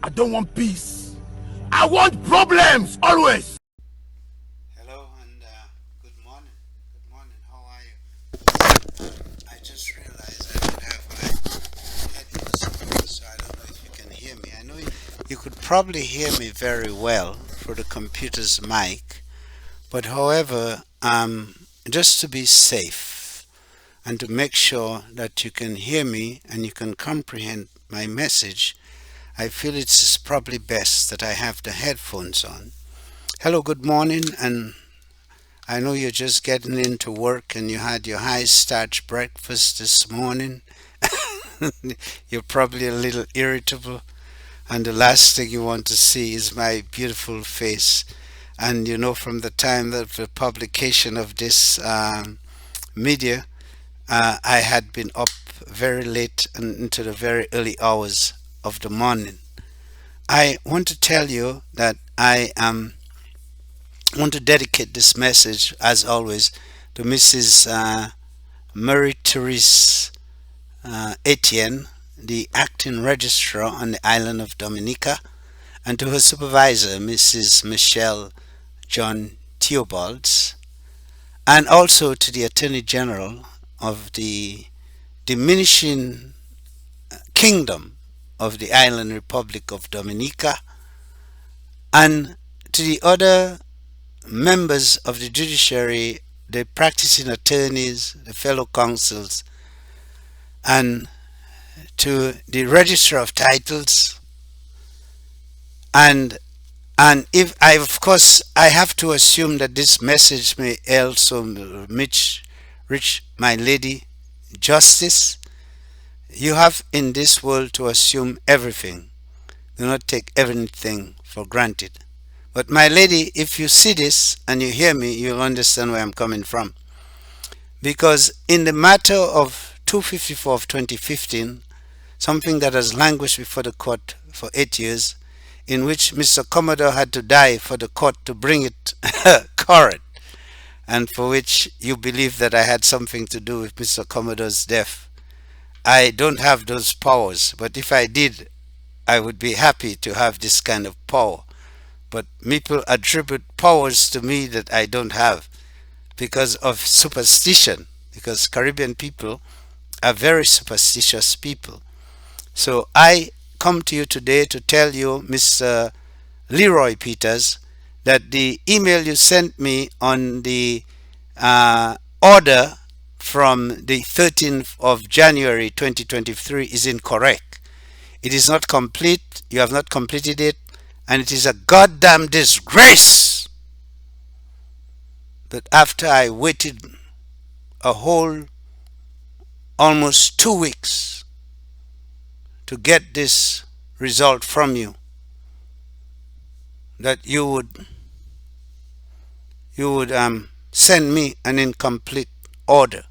I don't want peace. I want problems always. Hello and good morning. Good morning. How are you? I just realized I don't have my headphones, so I don't know if you can hear me. I know you could probably hear me very well through the computer's mic, but however, just to be safe and to make sure that you can hear me and you can comprehend my message, I feel it's probably best that I have the headphones on. Hello, good morning, and I know you're just getting into work and you had your high starch breakfast this morning. You're probably a little irritable, and the last thing you want to see is my beautiful face. And you know, from the time of the publication of this media, I had been up very late and into the very early hours of the morning. I want to tell you that I want to dedicate this message, as always, to Mrs. Marie-Therese Etienne, the acting registrar on the island of Dominica, and to her supervisor, Mrs. Michelle John-Theobald, and also to the Attorney General of the diminishing kingdom of the island Republic of Dominica, and to the other members of the judiciary, the practicing attorneys, the fellow counsels, and to the register of titles, and if I, of course, I have to assume that this message may also reach my lady Justice. You have in this world to assume everything. Do not take everything for granted. But my lady, if you see this and you hear me, you'll understand where I'm coming from. Because in the matter of 254 of 2015, something that has languished before the court for 8 years, in which Mr. Commodore had to die for the court to bring it current, and for which you believe that I had something to do with Mr. Commodore's death. I don't have those powers, but if I did, I would be happy to have this kind of power. But people attribute powers to me that I don't have because of superstition, because Caribbean people are very superstitious people. So I come to you today to tell you, Mr. Leroy Peters, that the email you sent me on the order from the 13th of January 2023 is incorrect. It is not complete. You have not completed it. And it is a goddamn disgrace that after I waited a whole almost 2 weeks to get this result from you, that you would send me an incomplete order.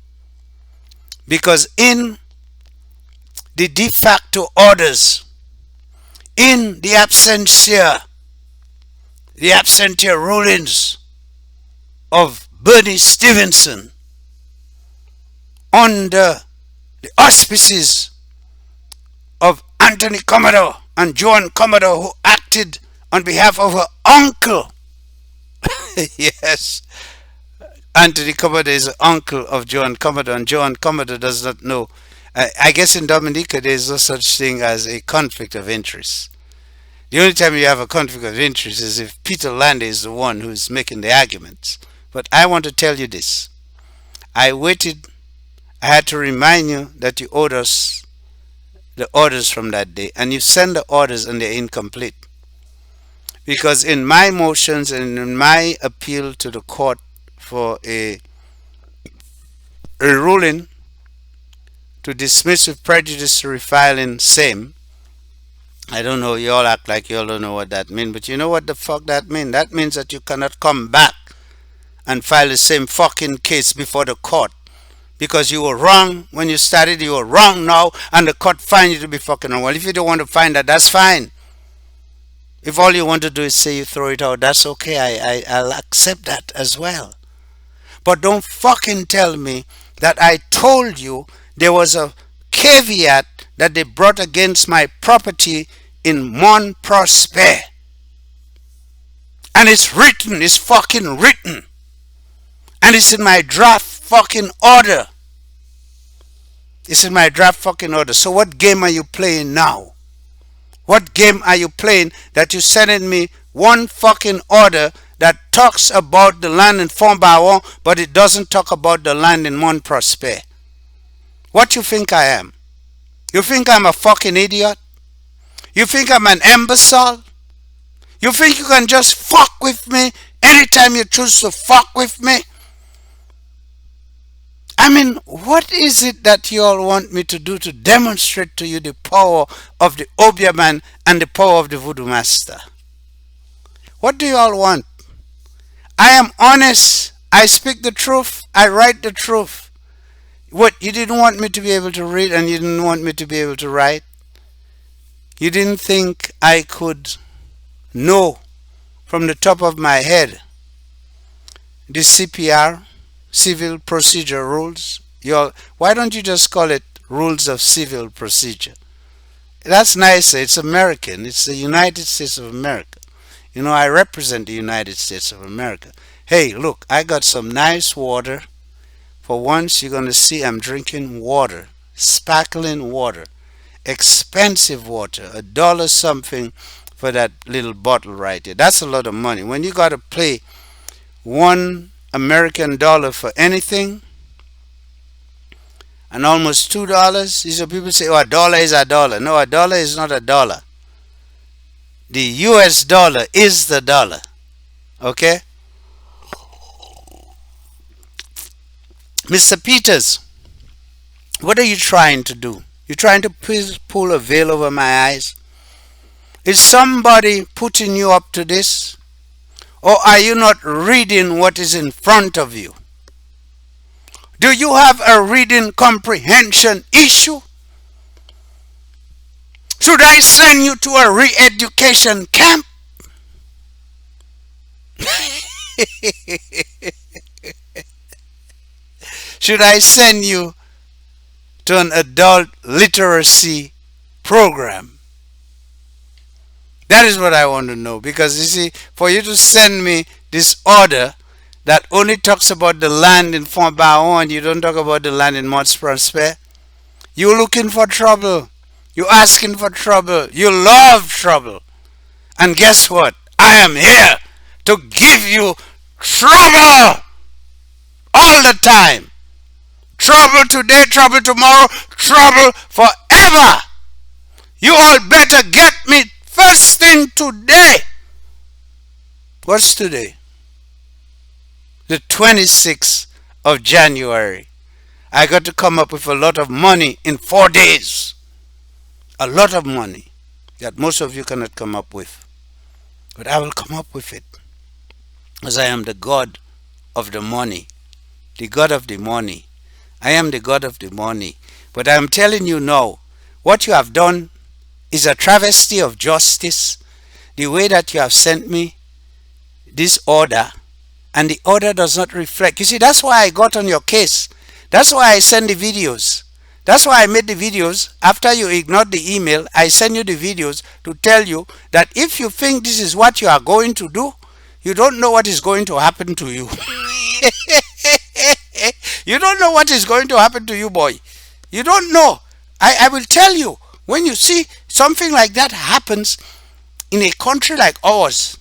Because in the de facto orders, in the absentia rulings of Bernie Stevenson, under the auspices of Anthony Commodore and Joan Commodore, who acted on behalf of her uncle. Yes, Anthony Commodore is the uncle of Joan Commodore, and Joan Commodore does not know. I guess in Dominica there is no such thing as a conflict of interest. The only time you have a conflict of interest is if Peter Landy is the one who is making the arguments. But I want to tell you this. I waited. I had to remind you that you owed us the orders from that day, and you send the orders and they're incomplete. Because in my motions and in my appeal to the court for a ruling to dismiss with prejudice to refiling same, I don't know, you all act like you all don't know what that means, but you know what the fuck that means? That means that you cannot come back and file the same fucking case before the court. Because you were wrong when you started, you were wrong now, and the court finds you to be fucking wrong. Well, if you don't want to find that, that's fine. If all you want to do is say you throw it out, that's okay. I'll accept that as well. But don't fucking tell me that I told you there was a caveat that they brought against my property in Mon Prosper. And it's written, it's fucking written. And it's in my draft fucking order. It's in my draft fucking order. So what game are you playing now? What game are you playing that you sending me one fucking order that talks about the land in Font-Baron, but it doesn't talk about the land in Mont Prosper? What you think I am? You think I'm a fucking idiot? You think I'm an imbecile? You think you can just fuck with me anytime you choose to fuck with me? I mean, what is it that you all want me to do to demonstrate to you the power of the Obia man and the power of the Voodoo Master? What do you all want? I am honest. I speak the truth. I write the truth. What, you didn't want me to be able to read and you didn't want me to be able to write? You didn't think I could know from the top of my head the CPR, Civil Procedure Rules? Why don't you just call it Rules of Civil Procedure? That's nicer. It's American. It's the United States of America. You know, I represent the United States of America. Hey, look, I got some nice water. For once, you're going to see I'm drinking water, sparkling water, expensive water, $1 something for that little bottle right there. That's a lot of money. When you got to pay $1 American for anything, and almost $2, these are people say, oh, $1 is $1. No, $1 is not $1. The US dollar is the dollar. Okay? Mr. Peters, what are you trying to do? You're trying to pull a veil over my eyes? Is somebody putting you up to this? Or are you not reading what is in front of you? Do you have a reading comprehension issue? Should I send you to a re-education camp? Should I send you to an adult literacy program? That is what I want to know. Because you see, for you to send me this order that only talks about the land in Font-Baron and you don't talk about the land in Mont Prosper, you're looking for trouble. You're asking for trouble. You love trouble. And guess what? I am here to give you trouble all the time. Trouble today, trouble tomorrow, trouble forever. You all better get me first thing today. What's today? The 26th of January. I got to come up with a lot of money in 4 days. A lot of money that most of you cannot come up with. But I will come up with it. Because I am the God of the money. The God of the money. I am the God of the money. But I am telling you now, what you have done is a travesty of justice. The way that you have sent me this order, and the order does not reflect. You see, that's why I got on your case. That's why I send the videos. That's why I made the videos. After you ignored the email, I send you the videos to tell you that if you think this is what you are going to do, you don't know what is going to happen to you. You don't know what is going to happen to you, boy. You don't know. I will tell you, when you see something like that happens in a country like ours,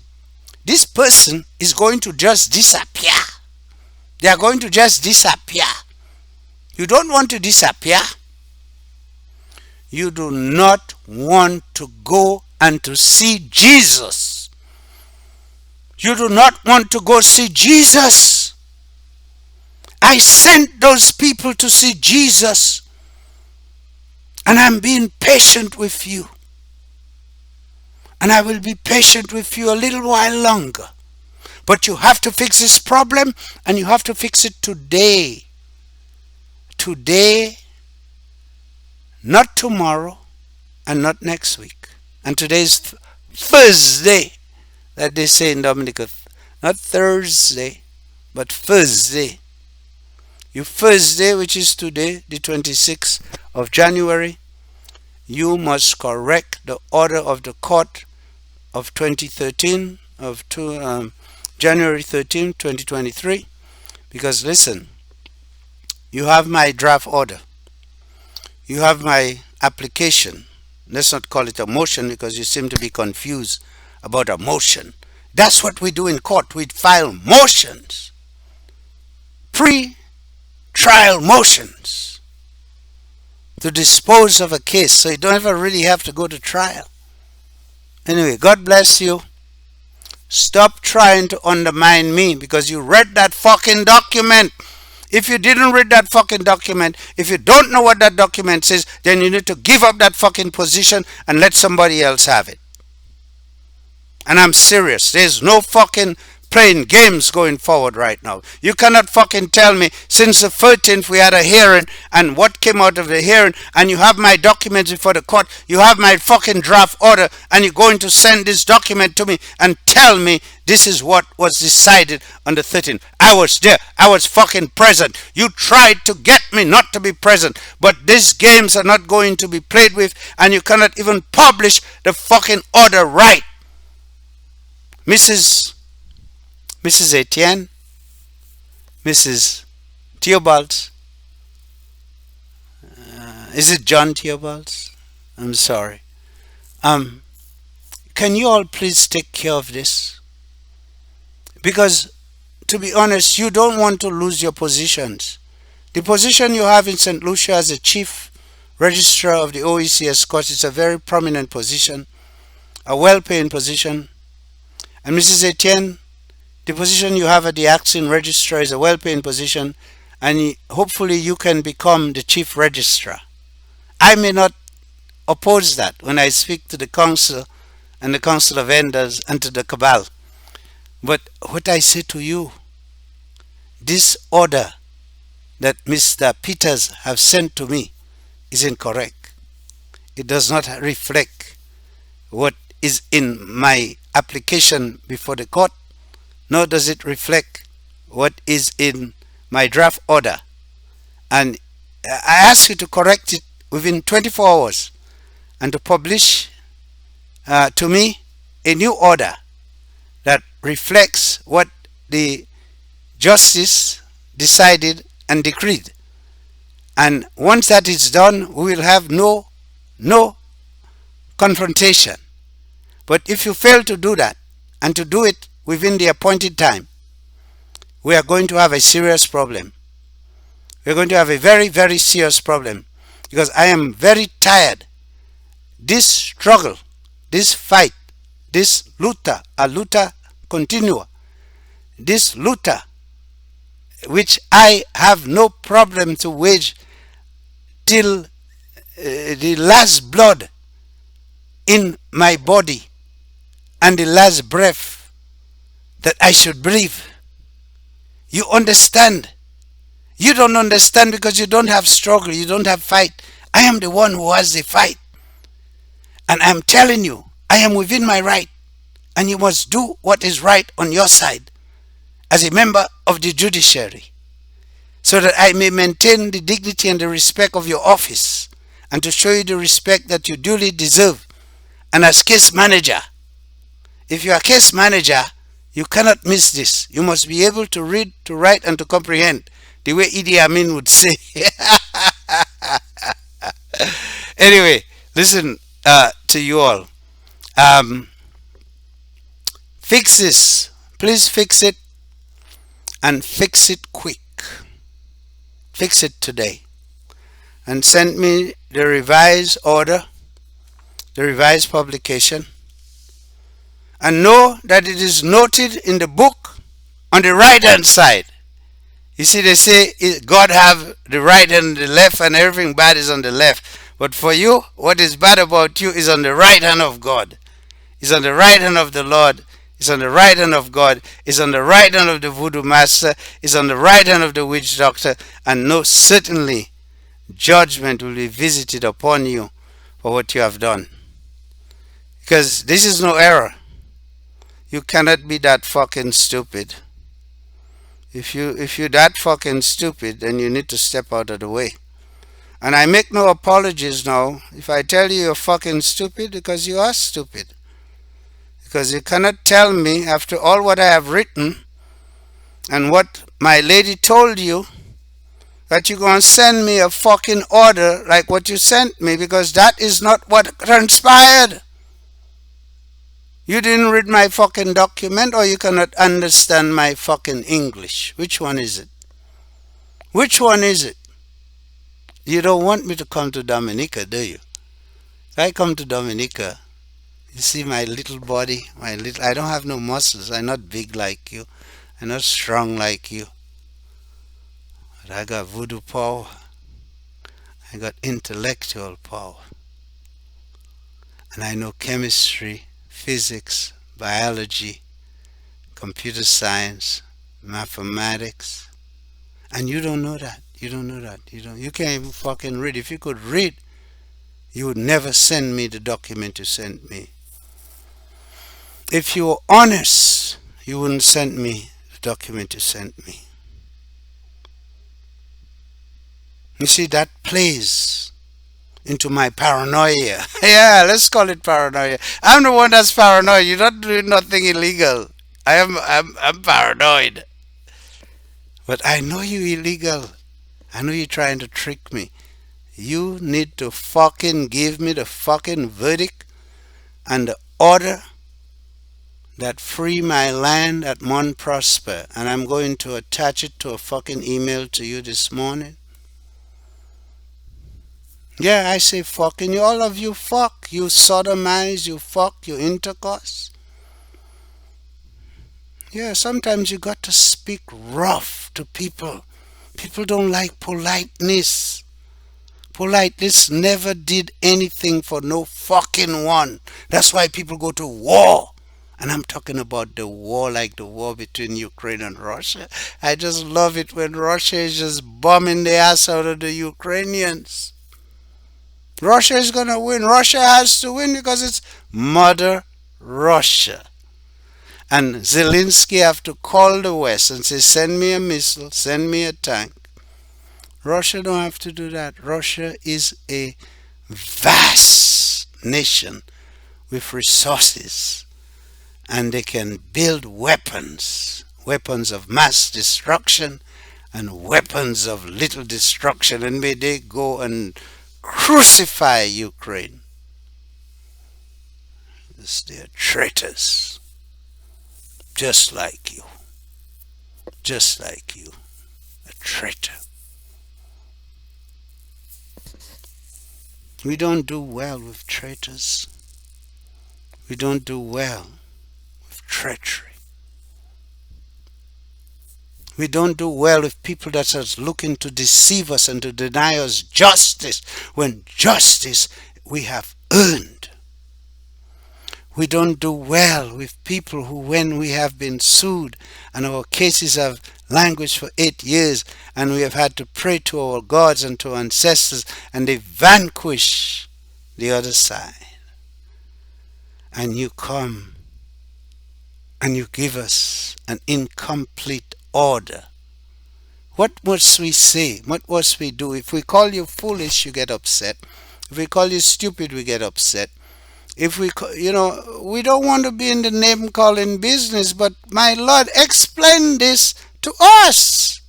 this person is going to just disappear. They are going to just disappear. You don't want to disappear. You do not want to go and to see Jesus. You do not want to go see Jesus. I sent those people to see Jesus. And I'm being patient with you. And I will be patient with you a little while longer. But you have to fix this problem, and you have to fix it today. Today, not tomorrow, and not next week. And today is Thursday, that they say in Dominica. Not Thursday, but Thursday. You Thursday, which is today, the 26th of January, you must correct the order of the court of 2013 January 13, 2023. Because listen, you have my draft order. You have my application. Let's not call it a motion because you seem to be confused about a motion. That's what we do in court. We file motions. Pre-trial motions to dispose of a case so you don't ever really have to go to trial. Anyway, God bless you. Stop trying to undermine me because you read that fucking document. If you didn't read that fucking document, if you don't know what that document says, then you need to give up that fucking position and let somebody else have it. And I'm serious. There's no fucking playing games going forward right now. You cannot fucking tell me since the 13th we had a hearing and what came out of the hearing, and you have my documents before the court, you have my fucking draft order, and you're going to send this document to me and tell me this is what was decided on the 13th. I was there. I was fucking present. You tried to get me not to be present, but these games are not going to be played with, and you cannot even publish the fucking order right. Mrs. Etienne, Mrs. Theobald, is it John-Theobald? I'm sorry. Can you all please take care of this? Because, to be honest, you don't want to lose your positions. The position you have in St. Lucia as the chief registrar of the OECS court is a very prominent position, a well-paying position. And Mrs. Etienne, the position you have at the acting registrar is a well-paying position, and hopefully you can become the chief registrar. I may not oppose that when I speak to the council and the council of elders and to the cabal. But what I say to you, this order that Mr. Peters have sent to me is incorrect. It does not reflect what is in my application before the court, nor does it reflect what is in my draft order. And I ask you to correct it within 24 hours and to publish to me a new order that reflects what the justice decided and decreed. And once that is done, we will have no confrontation. But if you fail to do that and to do it within the appointed time, we are going to have a serious problem. We're going to have a very, very serious problem, because I am very tired. This struggle, this fight, this luta continua, this luta, which I have no problem to wage till the last blood in my body and the last breath that I should breathe. You understand? You don't understand because you don't have struggle, you don't have fight. I am the one who has the fight. And I'm telling you, I am within my right, and you must do what is right on your side as a member of the judiciary, so that I may maintain the dignity and the respect of your office, and to show you the respect that you duly deserve. And as case manager, if you are case manager, you cannot miss this. You must be able to read, to write, and to comprehend, the way Idi Amin would say. Anyway, listen to you all. Fix this. Please fix it, and fix it quick. Fix it today. And send me the revised order, the revised publication. And know that it is noted in the book on the right hand side. You see, they say God have the right and the left, and everything bad is on the left. But for you, what is bad about you is on the right hand of God. It's on the right hand of the Lord. It's on the right hand of God. It's on the right hand of the voodoo master. It's on the right hand of the witch doctor. And no, certainly judgment will be visited upon you for what you have done. Because this is no error. You cannot be that fucking stupid. If you're that fucking stupid, then you need to step out of the way. And I make no apologies now if I tell you you're fucking stupid, because you are stupid. Because you cannot tell me, after all what I have written and what my lady told you, that you're going to send me a fucking order like what you sent me, because that is not what transpired. You didn't read my fucking document, or you cannot understand my fucking English. Which one is it? Which one is it? You don't want me to come to Dominica, do you? If I come to Dominica, you see my little body, I don't have no muscles. I'm not big like you. I'm not strong like you. But I got voodoo power. I got intellectual power. And I know chemistry, physics, biology, computer science, mathematics. And you don't know that. You don't know that. You can't even fucking read. If you could read, you would never send me the document you sent me. If you were honest, you wouldn't send me the document you sent me. You see, that plays into my paranoia. Yeah, let's call it paranoia. I'm the one that's paranoid. You're not doing nothing illegal. I'm paranoid. But I know you illegal. I know you're trying to trick me. You need to fucking give me the fucking verdict and the order that free my land at Mount Prosper. And I'm going to attach it to a fucking email to you this morning. Yeah, I say fucking you. All of you fuck. You sodomize, you fuck, you intercourse. Yeah, sometimes you got to speak rough to people. People don't like politeness. Politeness never did anything for no fucking one. That's why people go to war. And I'm talking about the war like the war between Ukraine and Russia. I just love it when Russia is just bombing the ass out of the Ukrainians. Russia is going to win. Russia has to win because it's Mother Russia. And Zelensky have to call the West and say, send me a missile, send me a tank. Russia don't have to do that. Russia is a vast nation with resources. And they can build weapons. Weapons of mass destruction and weapons of little destruction. And may they go and crucify Ukraine. They're traitors. Just like you. Just like you. A traitor. We don't do well with traitors. We don't do well with treachery. We don't do well with people that are looking to deceive us and to deny us justice when justice we have earned. We don't do well with people who, when we have been sued and our cases have languished for 8 years and we have had to pray to our gods and to our ancestors and they vanquish the other side. And you come and you give us an incomplete order. What must we say? What must we do? If we call you foolish, you get upset. If we call you stupid, we get upset. If we, we don't want to be in the name calling business, but my Lord, explain this to us.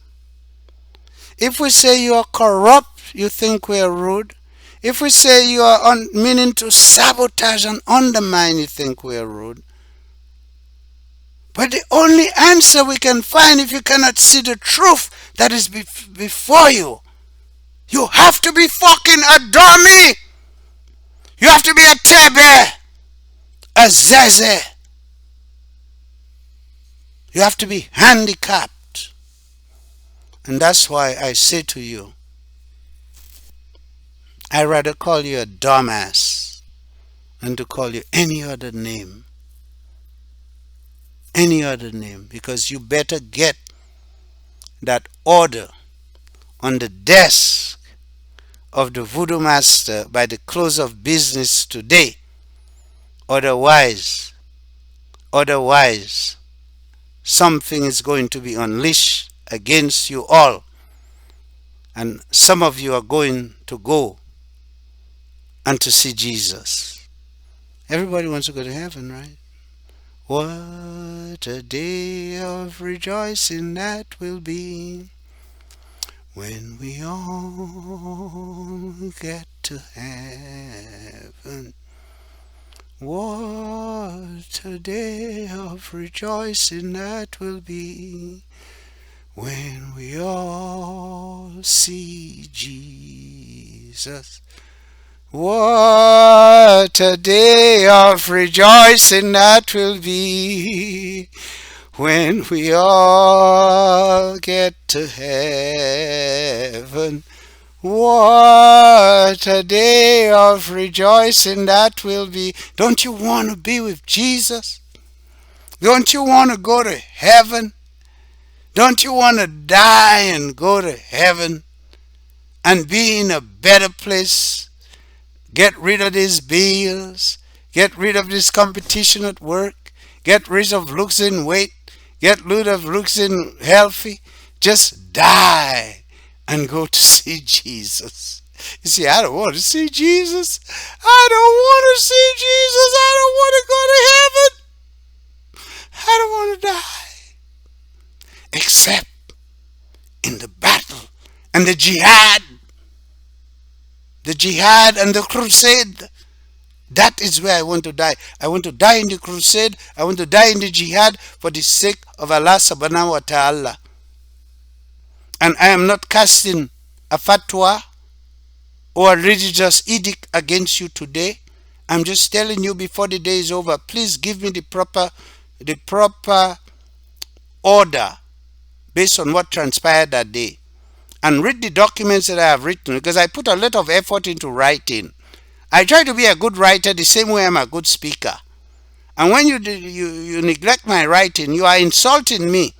If we say you are corrupt, you think we are rude. If we say you are meaning to sabotage and undermine, you think we are rude. But the only answer we can find, if you cannot see the truth that is before you, you have to be fucking a dummy. You have to be a tebe, a zeze. You have to be handicapped. And that's why I say to you, I'd rather call you a dumbass than to call you any other name. Any other name. Because you better get that order on the desk of the voodoo master by the close of business today. Otherwise, something is going to be unleashed against you all. And some of you are going to go and to see Jesus. Everybody wants to go to heaven, right? What a day of rejoicing that will be when we all get to heaven. What a day of rejoicing that will be when we all see Jesus. What a day of rejoicing that will be when we all get to heaven. What a day of rejoicing that will be. Don't you want to be with Jesus? Don't you want to go to heaven? Don't you want to die and go to heaven and be in a better place? Get rid of these bills. Get rid of this competition at work. Get rid of losing weight. Get rid of looking healthy. Just die and go to see Jesus. You see, I don't want to see Jesus. I don't want to see Jesus. I don't want to go to heaven. I don't want to die. Except in the battle and the jihad. The jihad and the crusade. That is where I want to die. I want to die in the crusade. I want to die in the jihad for the sake of Allah subhanahu wa ta'ala. And I am not casting a fatwa or a religious edict against you today. I'm just telling you before the day is over, please give me the proper order based on what transpired that day. And read the documents that I have written, because I put a lot of effort into writing. I try to be a good writer the same way I'm a good speaker. And when you neglect my writing, you are insulting me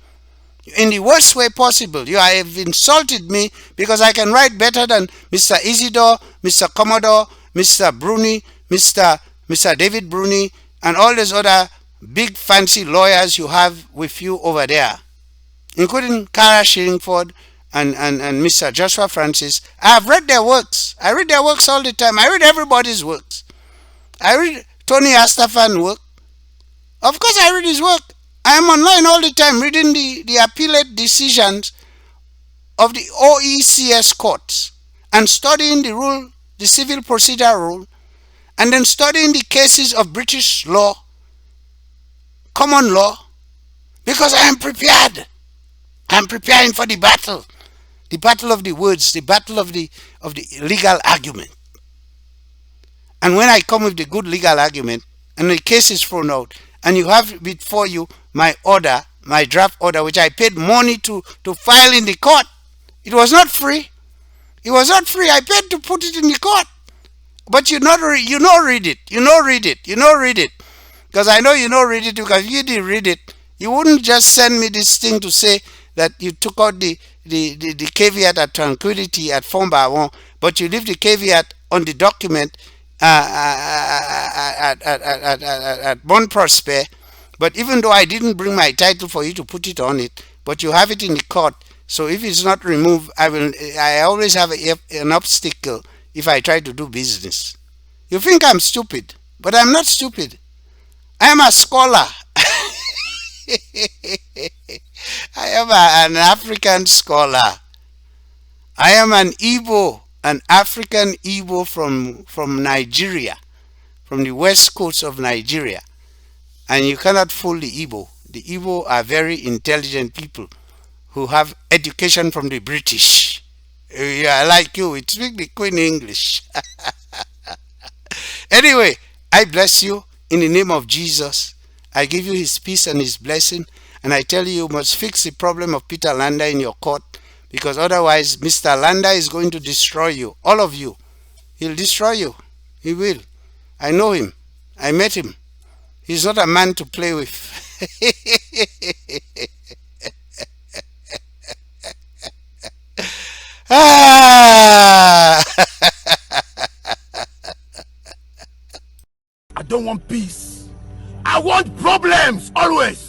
in the worst way possible. You have insulted me because I can write better than Mr. Isidore, Mr. Commodore, Mr. Bruni, Mr. David Bruni, and all those other big fancy lawyers you have with you over there, including Kara Shillingford and Mr. Joshua Francis. I have read their works. I read their works all the time. I read everybody's works. I read Tony Astafan work. Of course I read his work. I am online all the time reading the appellate decisions of the OECS courts and studying the rule, the civil procedure rule, and then studying the cases of British law, common law, because I am prepared. I am preparing for the battle of the words, the battle of the legal argument. And when I come with the good legal argument and the case is thrown out, and you have before you my order, my draft order, which I paid money to file in the court. It was not free. It was not free. I paid to put it in the court. But you not read it. Because I know you not read it, because if you didn't read it, you wouldn't just send me this thing to say that you took out the caveat at tranquility at Fomba, but you leave the caveat on the document at Bon Prosper. But even though I didn't bring my title for you to put it on it, but you have it in the court, so if it's not removed, I always have an obstacle if I try to do business. You think I'm stupid, but I'm not stupid. I am a scholar. I am an African scholar. I am an Igbo, an African Igbo from Nigeria, from the west coast of Nigeria. And you cannot fool the Igbo. The Igbo are very intelligent people who have education from the British. Yeah, like you, we speak the Queen English. Anyway, I bless you in the name of Jesus. I give you his peace and his blessing. And I tell you, you must fix the problem of Peter Landa in your court, because otherwise Mr. Landa is going to destroy you, all of you. He'll destroy you. He will. I know him. I met him. He's not a man to play with. I don't want peace. I want problems always.